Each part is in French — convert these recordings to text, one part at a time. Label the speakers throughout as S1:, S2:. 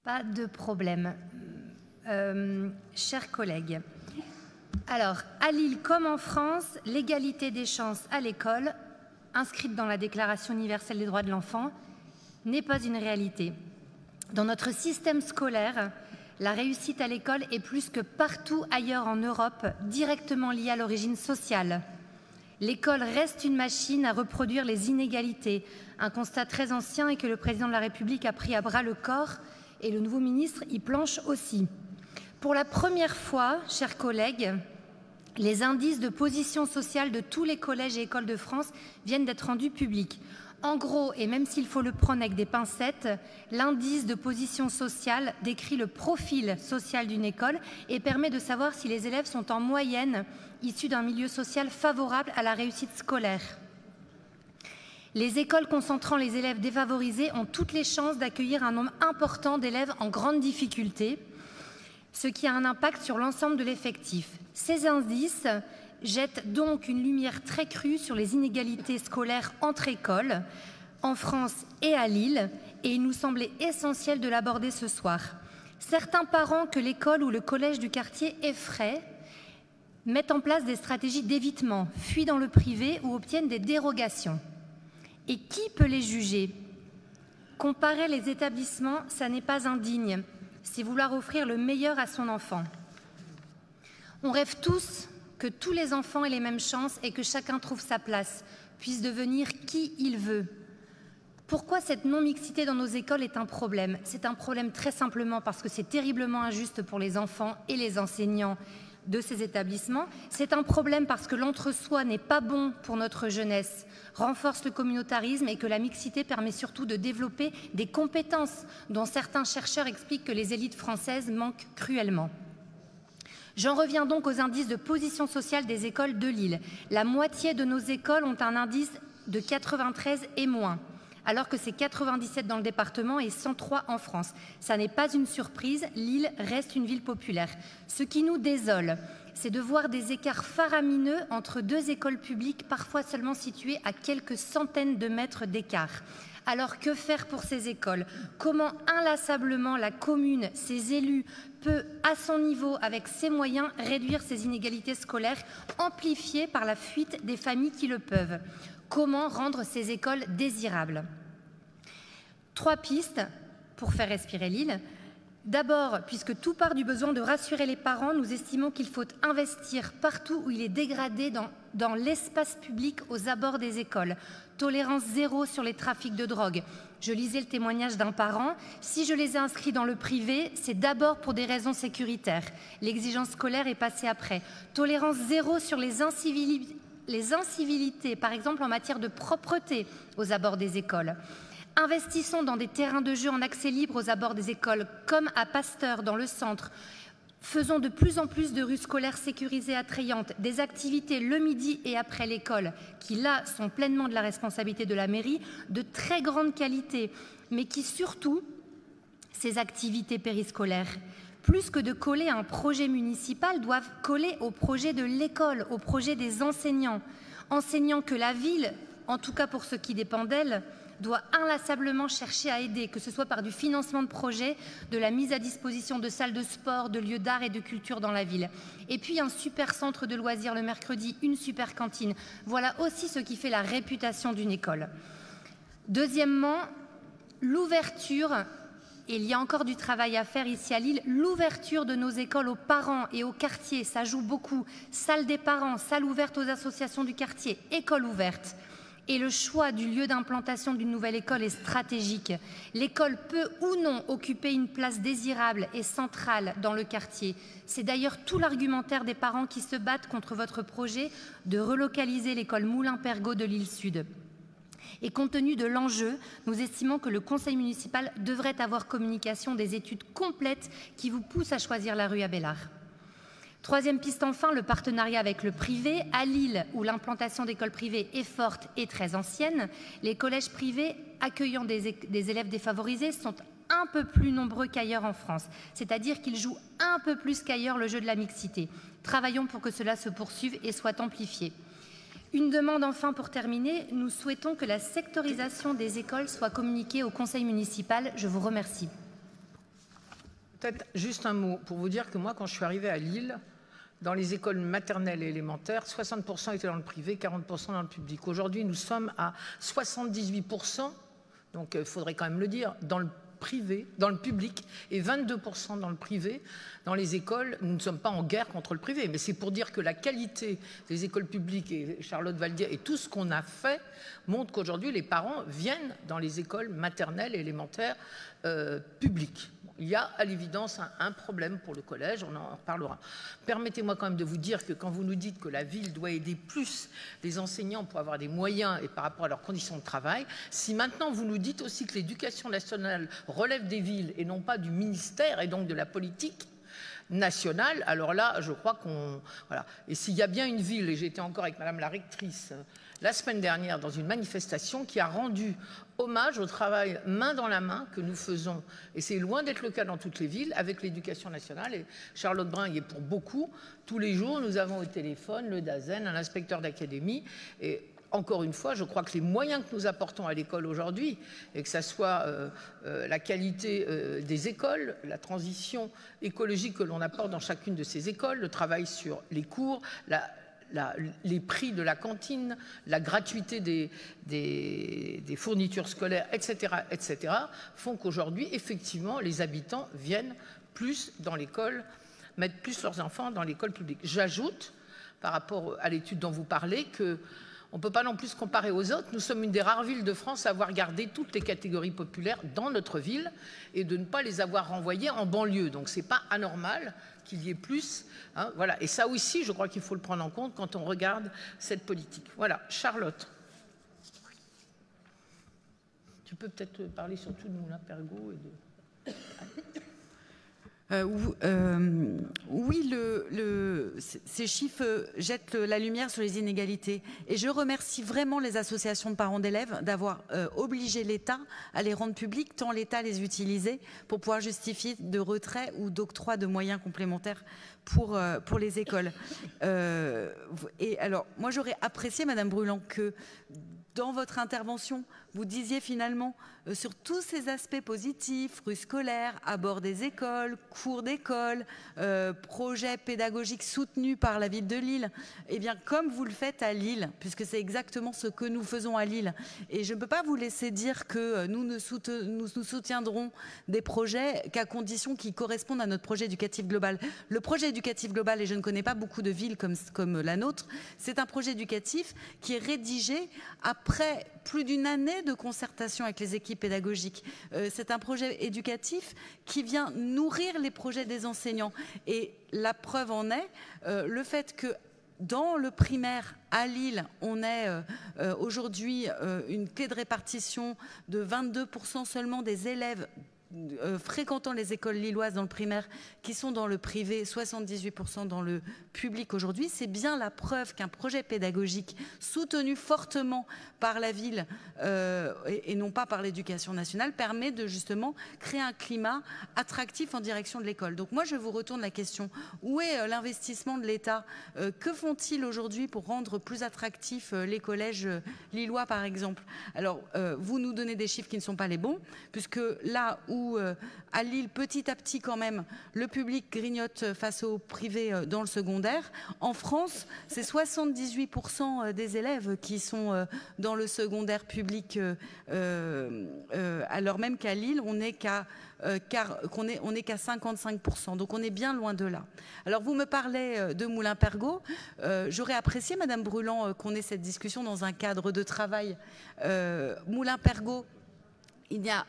S1: Pas de problème. Chers collègues, alors, à Lille comme en France, l'égalité des chances à l'école, inscrite dans la Déclaration universelle des droits de l'enfant, n'est pas une réalité. Dans notre système scolaire, la réussite à l'école est plus que partout ailleurs en Europe directement liée à l'origine sociale. L'école reste une machine à reproduire les inégalités. Un constat très ancien est que le président de la République a pris à bras le corps et le nouveau ministre y planche aussi. Pour la première fois, chers collègues, les indices de position sociale de tous les collèges et écoles de France viennent d'être rendus publics. En gros, et même s'il faut le prendre avec des pincettes, l'indice de position sociale décrit le profil social d'une école et permet de savoir si les élèves sont en moyenne issus d'un milieu social favorable à la réussite scolaire. Les écoles concentrant les élèves défavorisés ont toutes les chances d'accueillir un nombre important d'élèves en grande difficulté, ce qui a un impact sur l'ensemble de l'effectif. Ces indices jettent donc une lumière très crue sur les inégalités scolaires entre écoles, en France et à Lille, et il nous semblait essentiel de l'aborder ce soir. Certains parents que l'école ou le collège du quartier effraient mettent en place des stratégies d'évitement, fuient dans le privé ou obtiennent des dérogations. Et qui peut les juger? Comparer les établissements, ça n'est pas indigne, c'est vouloir offrir le meilleur à son enfant. On rêve tous que tous les enfants aient les mêmes chances et que chacun trouve sa place, puisse devenir qui il veut. Pourquoi cette non-mixité dans nos écoles est un problème? C'est un problème très simplement parce que c'est terriblement injuste pour les enfants et les enseignants de ces établissements. C'est un problème parce que l'entre-soi n'est pas bon pour notre jeunesse, renforce le communautarisme et que la mixité permet surtout de développer des compétences dont certains chercheurs expliquent que les élites françaises manquent cruellement. J'en reviens donc aux indices de position sociale des écoles de Lille. La moitié de nos écoles ont un indice de 93 et moins, alors que c'est 97 dans le département et 103 en France. Ça n'est pas une surprise, Lille reste une ville populaire. Ce qui nous désole, c'est de voir des écarts faramineux entre deux écoles publiques, parfois seulement situées à quelques centaines de mètres d'écart. Alors que faire pour ces écoles? Comment inlassablement la commune, ses élus, peut, à son niveau, avec ses moyens, réduire ces inégalités scolaires amplifiées par la fuite des familles qui le peuvent? Comment rendre ces écoles désirables? 3 pistes pour faire respirer Lille. D'abord, puisque tout part du besoin de rassurer les parents, nous estimons qu'il faut investir partout où il est dégradé dans l'espace public aux abords des écoles. Tolérance zéro sur les trafics de drogue. Je lisais le témoignage d'un parent. Si je les ai inscrits dans le privé, c'est d'abord pour des raisons sécuritaires. L'exigence scolaire est passée après. Tolérance zéro sur les incivilités, par exemple en matière de propreté aux abords des écoles. Investissons dans des terrains de jeu en accès libre aux abords des écoles, comme à Pasteur dans le centre. Faisons de plus en plus de rues scolaires sécurisées attrayantes, des activités le midi et après l'école, qui là sont pleinement de la responsabilité de la mairie, de très grande qualité, mais qui surtout, ces activités périscolaires, plus que de coller à un projet municipal, doivent coller au projet de l'école, au projet des enseignants. Enseignants que la ville, en tout cas pour ceux qui dépendent d'elle, doit inlassablement chercher à aider, que ce soit par du financement de projets, de la mise à disposition de salles de sport, de lieux d'art et de culture dans la ville. Et puis un super centre de loisirs le mercredi, une super cantine. Voilà aussi ce qui fait la réputation d'une école. Deuxièmement, l'ouverture, et il y a encore du travail à faire ici à Lille, l'ouverture de nos écoles aux parents et aux quartiers, ça joue beaucoup. Salle des parents, salle ouverte aux associations du quartier, école ouverte. Et le choix du lieu d'implantation d'une nouvelle école est stratégique. L'école peut ou non occuper une place désirable et centrale dans le quartier. C'est d'ailleurs tout l'argumentaire des parents qui se battent contre votre projet de relocaliser l'école Moulin-Pergot de Lille Sud. Et compte tenu de l'enjeu, nous estimons que le conseil municipal devrait avoir communication des études complètes qui vous poussent à choisir la rue Abélard. Troisième piste enfin, le partenariat avec le privé. À Lille, où l'implantation d'écoles privées est forte et très ancienne, les collèges privés accueillant des élèves défavorisés sont un peu plus nombreux qu'ailleurs en France, c'est-à-dire qu'ils jouent un peu plus qu'ailleurs le jeu de la mixité. Travaillons pour que cela se poursuive et soit amplifié. Une demande enfin pour terminer, nous souhaitons que la sectorisation des écoles soit communiquée au conseil municipal. Je vous remercie.
S2: Peut-être juste un mot pour vous dire que moi, quand je suis arrivée à Lille, dans les écoles maternelles et élémentaires, 60% étaient dans le privé, 40% dans le public. Aujourd'hui, nous sommes à 78%, donc il faudrait quand même le dire, dans le privé, dans le public, et 22% dans le privé. Dans les écoles, nous ne sommes pas en guerre contre le privé, mais c'est pour dire que la qualité des écoles publiques, et Charlotte va le dire, et tout ce qu'on a fait, montre qu'aujourd'hui, les parents viennent dans les écoles maternelles et élémentaires publiques. Il y a à l'évidence un problème pour le collège, on en reparlera. Permettez-moi quand même de vous dire que quand vous nous dites que la ville doit aider plus les enseignants pour avoir des moyens et par rapport à leurs conditions de travail, si maintenant vous nous dites aussi que l'éducation nationale relève des villes et non pas du ministère et donc de la politique nationale, alors là, je crois qu'on... Voilà. Et s'il y a bien une ville, et j'étais encore avec Madame la rectrice la semaine dernière dans une manifestation qui a rendu hommage au travail main dans la main que nous faisons, et c'est loin d'être le cas dans toutes les villes, avec l'éducation nationale, et Charlotte Brun y est pour beaucoup. Tous les jours, nous avons au téléphone le DAZEN, un inspecteur d'académie, et encore une fois, je crois que les moyens que nous apportons à l'école aujourd'hui, et que ce soit la qualité des écoles, la transition écologique que l'on apporte dans chacune de ces écoles, le travail sur les cours, les prix de la cantine, la gratuité des fournitures scolaires, etc., etc., font qu'aujourd'hui, effectivement, les habitants viennent plus dans l'école, mettent plus leurs enfants dans l'école publique. J'ajoute, par rapport à l'étude dont vous parlez, que on ne peut pas non plus se comparer aux autres. Nous sommes une des rares villes de France à avoir gardé toutes les catégories populaires dans notre ville et de ne pas les avoir renvoyées en banlieue. Donc ce n'est pas anormal qu'il y ait plus. Hein, voilà. Et ça aussi, je crois qu'il faut le prendre en compte quand on regarde cette politique. Voilà. Charlotte. Tu peux peut-être parler surtout de Moulin-Pergot et de...
S3: Oui, ces chiffres jettent la lumière sur les inégalités. Et je remercie vraiment les associations de parents d'élèves d'avoir obligé l'État à les rendre publics, tant l'État les utilisait pour pouvoir justifier de retrait ou d'octroi de moyens complémentaires pour les écoles. Et alors, moi j'aurais apprécié, Madame Brulent, que dans votre intervention, vous disiez finalement sur tous ces aspects positifs, rue scolaire, abord des écoles, cours d'école, projets pédagogiques soutenus par la ville de Lille, eh bien comme vous le faites à Lille, puisque c'est exactement ce que nous faisons à Lille. Et je ne peux pas vous laisser dire que nous soutiendrons des projets qu'à condition qu'ils correspondent à notre projet éducatif global. Le projet éducatif global, et je ne connais pas beaucoup de villes comme la nôtre, c'est un projet éducatif qui est rédigé après plus d'une année de concertation avec les équipes pédagogiques. C'est un projet éducatif qui vient nourrir les projets des enseignants. Et la preuve en est le fait que dans le primaire, à Lille, on est aujourd'hui une clé de répartition de 22% seulement des élèves fréquentant les écoles lilloises dans le primaire qui sont dans le privé, 78% dans le public aujourd'hui. C'est bien la preuve qu'un projet pédagogique soutenu fortement par la ville et non pas par l'éducation nationale permet de justement créer un climat attractif en direction de l'école. Donc moi je vous retourne la question, où est l'investissement de l'État? Que font-ils aujourd'hui pour rendre plus attractifs les collèges lillois par exemple? Alors vous nous donnez des chiffres qui ne sont pas les bons, puisque là où à Lille, petit à petit quand même, le public grignote face au privé dans le secondaire. En France, c'est 78% des élèves qui sont dans le secondaire public, alors même qu'à Lille, on n'est qu'à 55%. Donc on est bien loin de là. Alors vous me parlez de Moulin-Pergot. J'aurais apprécié, Madame Brulent, qu'on ait cette discussion dans un cadre de travail. Moulin-Pergot, il y a...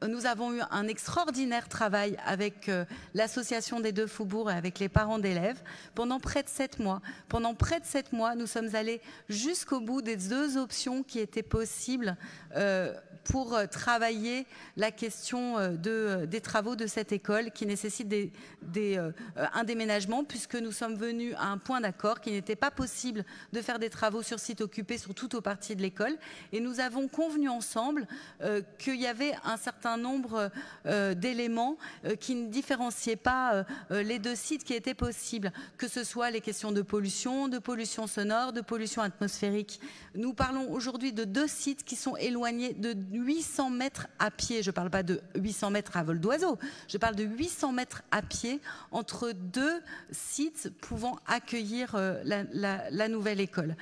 S3: nous avons eu un extraordinaire travail avec l'association des deux faubourgs et avec les parents d'élèves pendant près de 7 mois. Pendant près de 7 mois, nous sommes allés jusqu'au bout des 2 options qui étaient possibles pour travailler la question des travaux de cette école qui nécessite un déménagement, puisque nous sommes venus à un point d'accord qu'il n'était pas possible de faire des travaux sur site occupé sur toute ou partie de l'école. Et nous avons convenu ensemble qu'il y avait un certain nombre d'éléments qui ne différenciaient pas les 2 sites qui étaient possibles, que ce soit les questions de pollution sonore, de pollution atmosphérique. Nous parlons aujourd'hui de 2 sites qui sont éloignés de 800 mètres à pied. Je ne parle pas de 800 mètres à vol d'oiseau. Je parle de 800 mètres à pied entre deux sites pouvant accueillir la nouvelle école.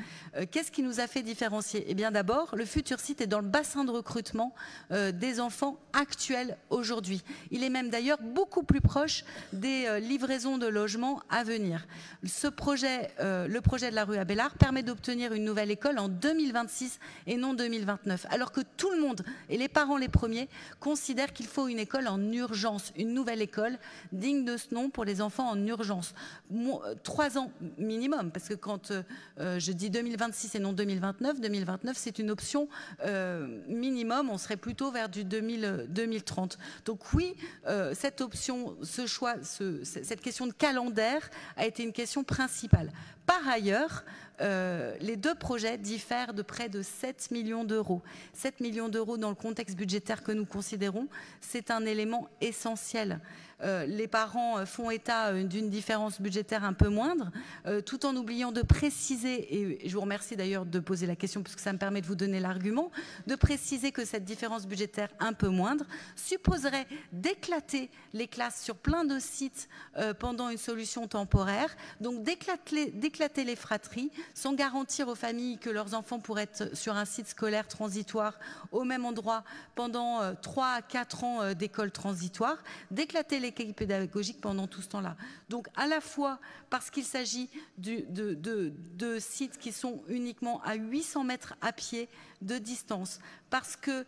S3: Qu'est-ce qui nous a fait différencier? Eh bien d'abord, le futur site est dans le bassin de recrutement des enfants actuels aujourd'hui. Il est même d'ailleurs beaucoup plus proche des livraisons de logements à venir. Ce projet, le projet de la rue Abélard permet d'obtenir une nouvelle école en 2026 et non 2029. Alors que tout le monde, et les parents les premiers, considèrent qu'il faut une école en urgence, une nouvelle école digne de ce nom pour les enfants en urgence. 3 ans minimum, parce que quand je dis 2026 et non 2029, 2029 c'est une option minimum, on serait plutôt vers du 2030. Donc oui, cette option, ce choix, cette question de calendaire a été une question principale. Par ailleurs, les deux projets diffèrent de près de 7 millions d'euros. 7 millions d'euros dans le contexte budgétaire que nous considérons, c'est un élément essentiel. Les parents font état d'une différence budgétaire un peu moindre, tout en oubliant de préciser, et je vous remercie d'ailleurs de poser la question parce que ça me permet de vous donner l'argument, de préciser que cette différence budgétaire un peu moindre supposerait d'éclater les classes sur plein de sites pendant une solution temporaire, donc d'éclater les fratries sans garantir aux familles que leurs enfants pourraient être sur un site scolaire transitoire au même endroit pendant 3 à 4 ans d'école transitoire, d'éclater l'équipe pédagogique pendant tout ce temps-là. Donc à la fois parce qu'il s'agit de sites qui sont uniquement à 800 mètres à pied de distance, parce que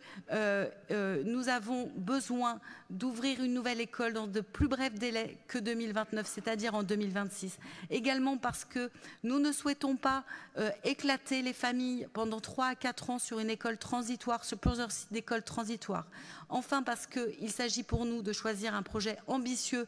S3: nous avons besoin d'ouvrir une nouvelle école dans de plus brefs délais que 2029, c'est-à-dire en 2026. Également parce que nous ne souhaitons pas éclater les familles pendant 3 à 4 ans sur une école transitoire, sur plusieurs sites d'écoles transitoires. Enfin parce qu'il s'agit pour nous de choisir un projet ambitieux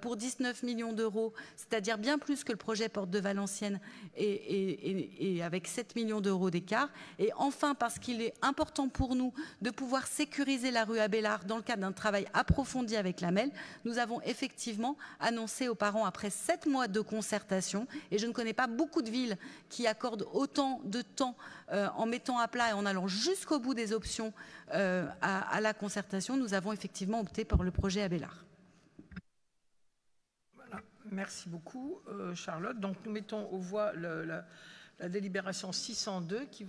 S3: pour 19 millions d'euros, c'est-à-dire bien plus que le projet Porte de Valenciennes et avec 7 millions d'euros d'écart. Et enfin parce qu'il est important pour nous de pouvoir sécuriser la rue Abélard dans le cadre d'un travail approfondi avec la MEL. Nous avons effectivement annoncé aux parents, après 7 mois de concertation, et je ne connais pas beaucoup de villes qui accordent autant de temps en mettant à plat et en allant jusqu'au bout des options à la concertation, nous avons effectivement opté pour le projet Abélard.
S2: Voilà. Merci beaucoup, Charlotte. Donc nous mettons aux voix la délibération 602 qui va